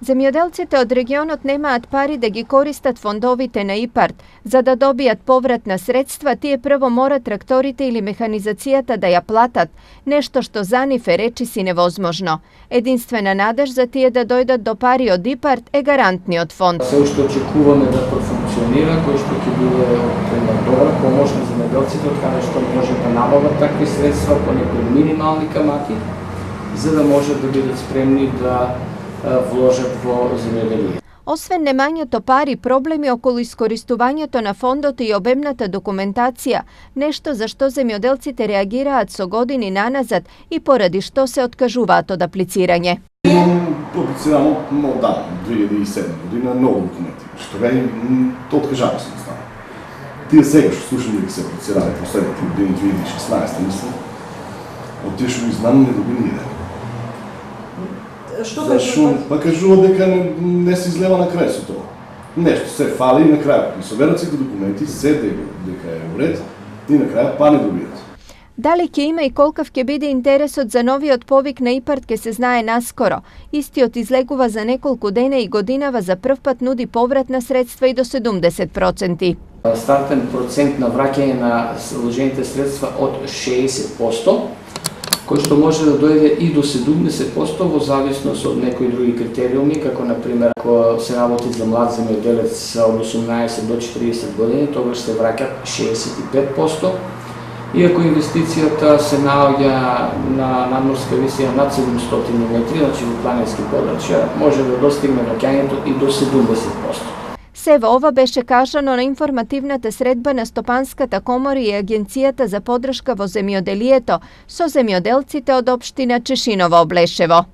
Zemjodelcите od regionot nemaat pari da gi koristat fondovite na IPART. Za da dobijat povratna sredstva, tije prvo mora traktorite ili mehanizacijata da ja platat, nešto što za nife reči si nevozmožno. Edinstvena nadež za tije da dojdat do pari od IPART je garantni od fonda. Sve što očekujemo da profunkcionira, koje što će bude dobra pomoć na zemjodelcite, od kada što može da nabavati takve sredstva po nekoj minimalni kamati, za da može da budete spremni da vložat vo zemjodelije. Освен немањето пари, проблеми околу искористувањето на фондот и обемната документација, нешто за што земјоделците реагираат со години наназад и поради што се откажуваат од аплицирање. Аплицирано оддавна, 2007 година, нови документи. Што га и откажава се стана. Тие сега што слушам дека се аплицирали последните години, 2016 мислам, отишо и знам не доби ниједен. Зашо? Па кажува дека не се излева на крај со тоа. Нешто се фали и на крај. И соберат сите документи, се дека е уред и на крај па не добијат. Дали ќе има и колкав ќе биде интересот за новиот повик на ИПАРТ ке се знае наскоро. Истиот излегува за неколку дена и годинава за прв пат нуди повратна средства и до 70%. Стартен процент на враќање на вложените средства од 60%, кој што може да дојде и до 70% во зависност од некои други критериуми, како например ако се работи за млад земјоделец од 18 до 40 години, тогаш се враќат 65%. И ако инвестицијата се наоѓа на надморска висина над 700 метри, значи во планински подрачја, може да достигне враќањето и до 70%. Сево ова беше кажано на информативната средба на Стопанската комора и Агенцијата за подршка во земјоделието со земјоделците од општина Чешиново Облешево.